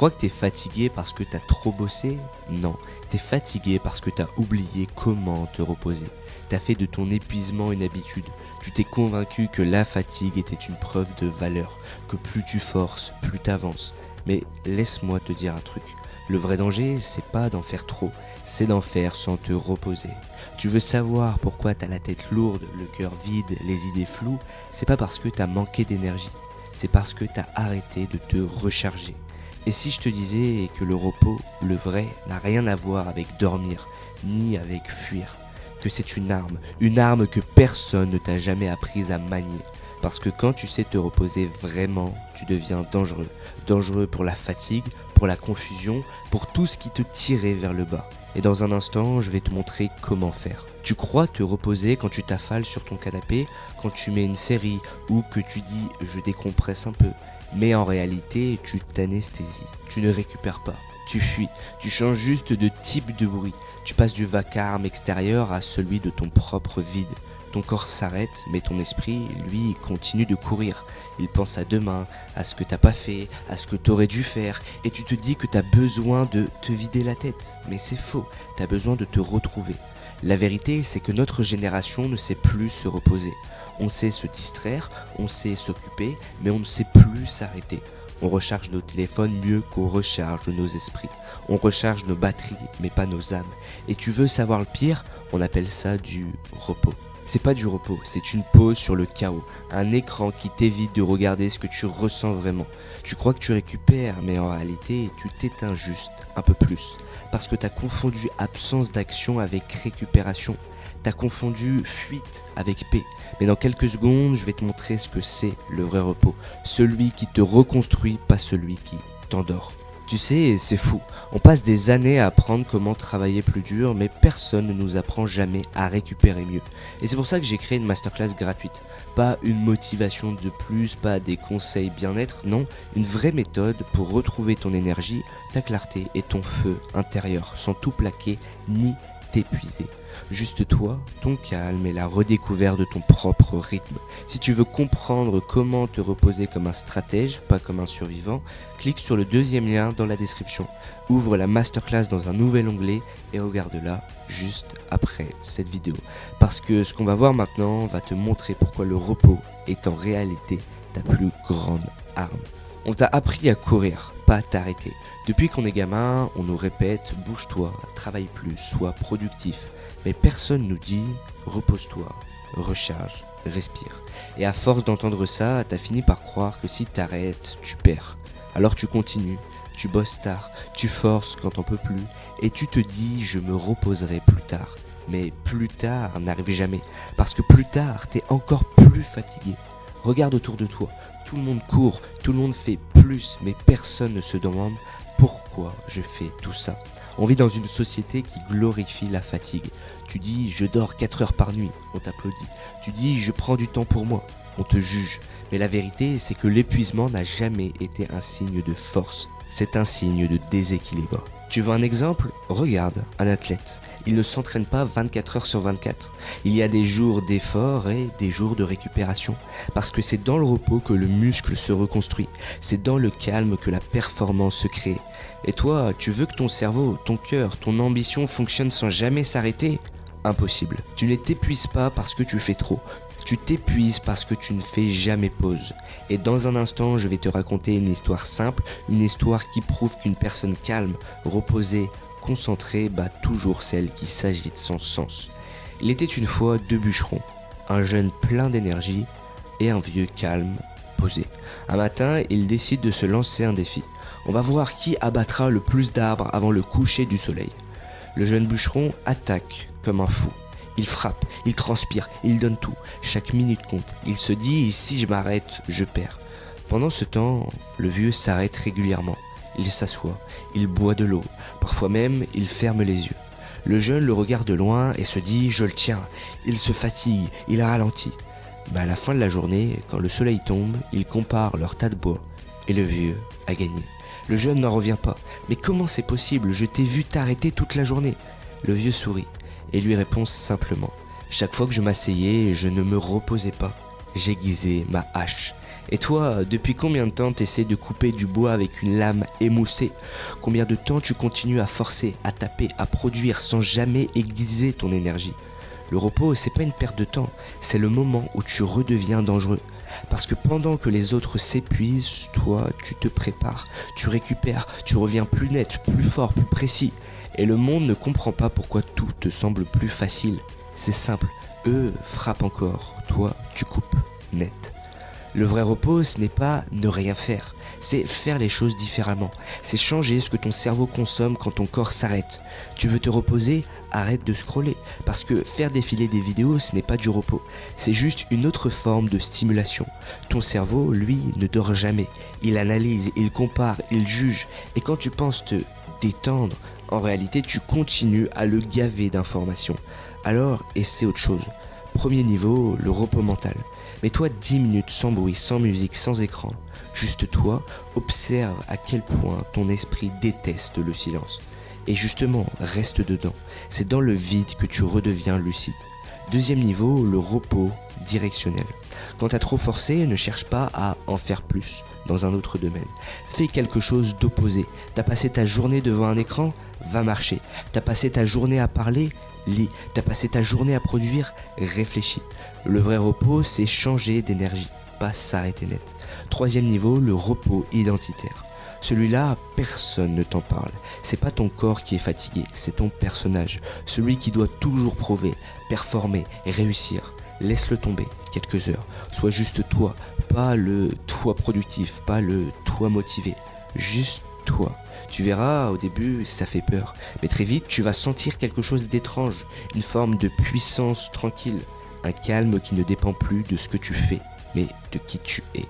crois que t'es fatigué parce que t'as trop bossé? Non, t'es fatigué parce que t'as oublié comment te reposer. T'as fait de ton épuisement une habitude. Tu t'es convaincu que la fatigue était une preuve de valeur, que plus tu forces, plus t'avances. Mais laisse-moi te dire un truc. Le vrai danger, c'est pas d'en faire trop, c'est d'en faire sans te reposer. Tu veux savoir pourquoi t'as la tête lourde, le cœur vide, les idées floues? C'est pas parce que t'as manqué d'énergie, c'est parce que t'as arrêté de te recharger. Et si je te disais que le repos, le vrai, n'a rien à voir avec dormir, ni avec fuir, que c'est une arme que personne ne t'a jamais apprise à manier. Parce que quand tu sais te reposer vraiment, tu deviens dangereux. Dangereux pour la fatigue, pour la confusion, pour tout ce qui te tirait vers le bas. Et dans un instant, je vais te montrer comment faire. Tu crois te reposer quand tu t'affales sur ton canapé, quand tu mets une série ou que tu dis « je décompresse un peu ». Mais en réalité, tu t'anesthésies. Tu ne récupères pas. Tu fuis. Tu changes juste de type de bruit. Tu passes du vacarme extérieur à celui de ton propre vide. Ton corps s'arrête, mais ton esprit, lui, continue de courir. Il pense à demain, à ce que t'as pas fait, à ce que t'aurais dû faire, et tu te dis que t'as besoin de te vider la tête. Mais c'est faux, t'as besoin de te retrouver. La vérité, c'est que notre génération ne sait plus se reposer. On sait se distraire, on sait s'occuper, mais on ne sait plus s'arrêter. On recharge nos téléphones mieux qu'on recharge nos esprits. On recharge nos batteries, mais pas nos âmes. Et tu veux savoir le pire? On appelle ça du repos. C'est pas du repos, c'est une pause sur le chaos, un écran qui t'évite de regarder ce que tu ressens vraiment. Tu crois que tu récupères, mais en réalité, tu t'éteins juste un peu plus. Parce que t'as confondu absence d'action avec récupération. T'as confondu fuite avec paix. Mais dans quelques secondes, je vais te montrer ce que c'est le vrai repos. Celui qui te reconstruit, pas celui qui t'endort. Tu sais, c'est fou. On passe des années à apprendre comment travailler plus dur, mais personne ne nous apprend jamais à récupérer mieux. Et c'est pour ça que j'ai créé une masterclass gratuite. Pas une motivation de plus, pas des conseils bien-être, non, une vraie méthode pour retrouver ton énergie, ta clarté et ton feu intérieur, sans tout plaquer ni t'épuiser. Juste toi, ton calme et la redécouverte de ton propre rythme. Si tu veux comprendre comment te reposer comme un stratège, pas comme un survivant, clique sur le deuxième lien dans la description. Ouvre la masterclass dans un nouvel onglet et regarde-la juste après cette vidéo. Parce que ce qu'on va voir maintenant va te montrer pourquoi le repos est en réalité ta plus grande arme. On t'a appris à courir, pas à t'arrêter. Depuis qu'on est gamin, on nous répète « bouge-toi, travaille plus, sois productif ». Mais personne nous dit « repose-toi, recharge, respire ». Et à force d'entendre ça, t'as fini par croire que si t'arrêtes, tu perds. Alors tu continues, tu bosses tard, tu forces quand t'en peux plus, et tu te dis « je me reposerai plus tard ». Mais plus tard n'arrive jamais, parce que plus tard, t'es encore plus fatigué. Regarde autour de toi, tout le monde court, tout le monde fait plus, mais personne ne se demande pourquoi je fais tout ça. On vit dans une société qui glorifie la fatigue. Tu dis je dors 4 heures par nuit, on t'applaudit. Tu dis je prends du temps pour moi, on te juge. Mais la vérité, c'est que l'épuisement n'a jamais été un signe de force, c'est un signe de déséquilibre. Tu veux un exemple? Regarde un athlète. Il ne s'entraîne pas 24 heures sur 24. Il y a des jours d'effort et des jours de récupération. Parce que c'est dans le repos que le muscle se reconstruit. C'est dans le calme que la performance se crée. Et toi, tu veux que ton cerveau, ton cœur, ton ambition fonctionnent sans jamais s'arrêter? Impossible. Tu ne t'épuises pas parce que tu fais trop. Tu t'épuises parce que tu ne fais jamais pause. Et dans un instant, je vais te raconter une histoire simple, une histoire qui prouve qu'une personne calme, reposée, concentrée bat toujours celle qui s'agite sans sens. Il était une fois 2 bûcherons, un jeune plein d'énergie et un vieux calme, posé. Un matin, ils décident de se lancer un défi. On va voir qui abattra le plus d'arbres avant le coucher du soleil. Le jeune bûcheron attaque comme un fou. Il frappe, il transpire, il donne tout. Chaque minute compte. Il se dit « si je m'arrête, je perds ». Pendant ce temps, le vieux s'arrête régulièrement. Il s'assoit, il boit de l'eau. Parfois même, il ferme les yeux. Le jeune le regarde de loin et se dit « je le tiens ». Il se fatigue, il ralentit. Mais à la fin de la journée, quand le soleil tombe, ils comparent leur tas de bois et le vieux a gagné. Le jeune n'en revient pas. « Mais comment c'est possible? Je t'ai vu t'arrêter toute la journée ». Le vieux sourit et lui répond simplement « chaque fois que je m'asseyais, je ne me reposais pas. J'aiguisais ma hache. Et toi, depuis combien de temps t'essaies de couper du bois avec une lame émoussée? Combien de temps tu continues à forcer, à taper, à produire sans jamais aiguiser ton énergie? Le repos, c'est pas une perte de temps, c'est le moment où tu redeviens dangereux. Parce que pendant que les autres s'épuisent, toi, tu te prépares, tu récupères, tu reviens plus net, plus fort, plus précis. Et le monde ne comprend pas pourquoi tout te semble plus facile. C'est simple, eux frappent encore, toi, tu coupes net. Le vrai repos, ce n'est pas ne rien faire, c'est faire les choses différemment. C'est changer ce que ton cerveau consomme quand ton corps s'arrête. Tu veux te reposer? Arrête de scroller. Parce que faire défiler des vidéos, ce n'est pas du repos. C'est juste une autre forme de stimulation. Ton cerveau, lui, ne dort jamais. Il analyse, il compare, il juge. Et quand tu penses te détendre, en réalité, tu continues à le gaver d'informations. Alors, essaie autre chose. Premier niveau, le repos mental. Mets-toi 10 minutes sans bruit, sans musique, sans écran. Juste toi, observe à quel point ton esprit déteste le silence. Et justement, reste dedans. C'est dans le vide que tu redeviens lucide. Deuxième niveau, le repos directionnel. Quand t'as trop forcé, ne cherche pas à en faire plus dans un autre domaine. Fais quelque chose d'opposé. T'as passé ta journée devant un écran? Va marcher. T'as passé ta journée à parler? Lis. T'as passé ta journée à produire? Réfléchis. Le vrai repos, c'est changer d'énergie, pas s'arrêter net. Troisième niveau, le repos identitaire. Celui-là, personne ne t'en parle. C'est pas ton corps qui est fatigué, c'est ton personnage. Celui qui doit toujours prouver, performer et réussir. Laisse-le tomber quelques heures. Sois juste toi, pas le toi productif, pas le toi motivé. Juste toi. Tu verras, au début, ça fait peur. Mais très vite, tu vas sentir quelque chose d'étrange. Une forme de puissance tranquille. Un calme qui ne dépend plus de ce que tu fais, mais de qui tu es.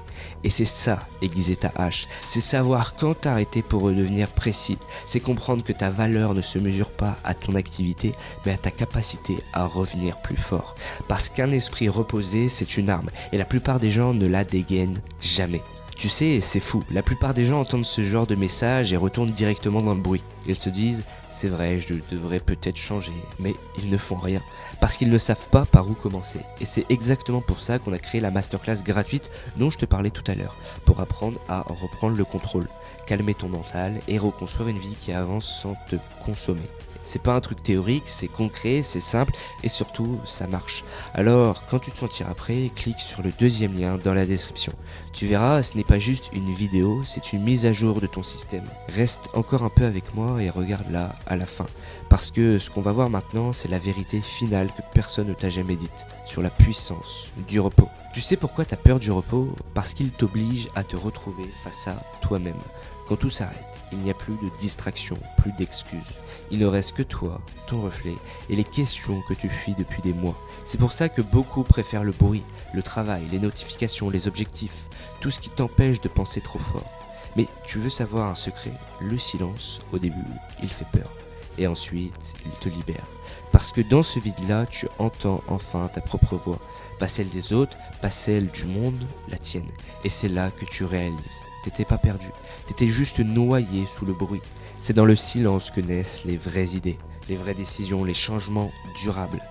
Et c'est ça, aiguiser ta hache. C'est savoir quand t'arrêter pour redevenir précis. C'est comprendre que ta valeur ne se mesure pas à ton activité, mais à ta capacité à revenir plus fort. Parce qu'un esprit reposé, c'est une arme. Et la plupart des gens ne la dégainent jamais. Tu sais, c'est fou, la plupart des gens entendent ce genre de message et retournent directement dans le bruit. Ils se disent, c'est vrai, je devrais peut-être changer, mais ils ne font rien, parce qu'ils ne savent pas par où commencer. Et c'est exactement pour ça qu'on a créé la masterclass gratuite dont je te parlais tout à l'heure, pour apprendre à reprendre le contrôle, calmer ton mental et reconstruire une vie qui avance sans te consommer. C'est pas un truc théorique, c'est concret, c'est simple et surtout ça marche. Alors quand tu te sentiras prêt, clique sur le deuxième lien dans la description. Tu verras, ce n'est pas juste une vidéo, c'est une mise à jour de ton système. Reste encore un peu avec moi et regarde là à la fin. Parce que ce qu'on va voir maintenant, c'est la vérité finale que personne ne t'a jamais dite sur la puissance du repos. Tu sais pourquoi tu as peur du repos? Parce qu'il t'oblige à te retrouver face à toi-même. Quand tout s'arrête, il n'y a plus de distraction, plus d'excuses. Il ne reste que toi, ton reflet et les questions que tu fuis depuis des mois. C'est pour ça que beaucoup préfèrent le bruit, le travail, les notifications, les objectifs, tout ce qui t'empêche de penser trop fort. Mais tu veux savoir un secret? Le silence, au début, il fait peur. Et ensuite, il te libère. Parce que dans ce vide-là, tu entends enfin ta propre voix. Pas celle des autres, pas celle du monde, la tienne. Et c'est là que tu réalises. T'étais pas perdu, t'étais juste noyé sous le bruit. C'est dans le silence que naissent les vraies idées, les vraies décisions, les changements durables.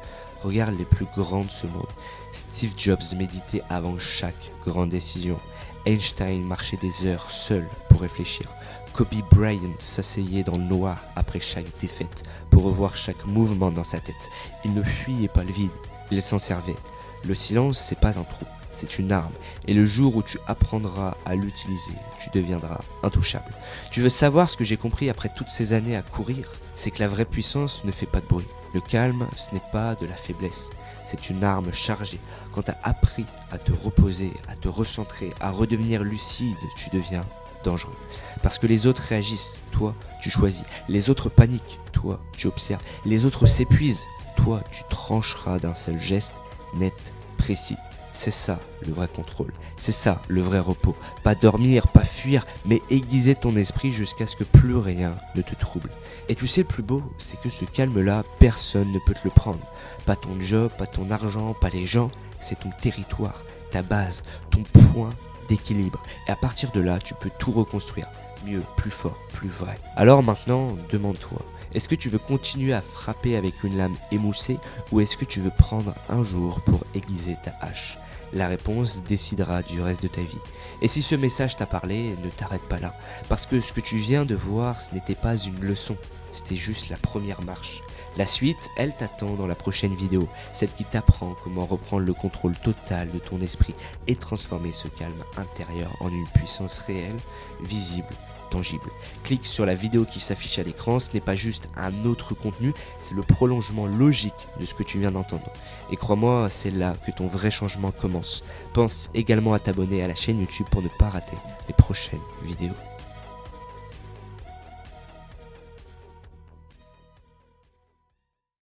Regarde les plus grands de ce monde. Steve Jobs méditait avant chaque grande décision. Einstein marchait des heures seul pour réfléchir. Kobe Bryant s'asseyait dans le noir après chaque défaite pour revoir chaque mouvement dans sa tête. Il ne fuyait pas le vide, il s'en servait. Le silence, c'est pas un trou, c'est une arme. Et le jour où tu apprendras à l'utiliser, tu deviendras intouchable. Tu veux savoir ce que j'ai compris après toutes ces années à courir? C'est que la vraie puissance ne fait pas de bruit. Le calme, ce n'est pas de la faiblesse. C'est une arme chargée. Quand tu as appris à te reposer, à te recentrer, à redevenir lucide, tu deviens dangereux. Parce que les autres réagissent, toi, tu choisis. Les autres paniquent, toi, tu observes. Les autres s'épuisent, toi, tu trancheras d'un seul geste, net, précis. C'est ça le vrai contrôle, c'est ça le vrai repos. Pas dormir, pas fuir, mais aiguiser ton esprit jusqu'à ce que plus rien ne te trouble. Et tu sais, le plus beau, c'est que ce calme-là, personne ne peut te le prendre. Pas ton job, pas ton argent, pas les gens, c'est ton territoire, ta base, ton point d'équilibre. Et à partir de là, tu peux tout reconstruire. mieux, plus fort, plus vrai. Alors maintenant, demande-toi, est-ce que tu veux continuer à frapper avec une lame émoussée ou est-ce que tu veux prendre un jour pour aiguiser ta hache? La réponse décidera du reste de ta vie. Et si ce message t'a parlé, ne t'arrête pas là, parce que ce que tu viens de voir, ce n'était pas une leçon, c'était juste la première marche. La suite, elle t'attend dans la prochaine vidéo, celle qui t'apprend comment reprendre le contrôle total de ton esprit et transformer ce calme intérieur en une puissance réelle, visible, tangible. Clique sur la vidéo qui s'affiche à l'écran, ce n'est pas juste un autre contenu, c'est le prolongement logique de ce que tu viens d'entendre. Et crois-moi, c'est là que ton vrai changement commence. Pense également à t'abonner à la chaîne YouTube pour ne pas rater les prochaines vidéos.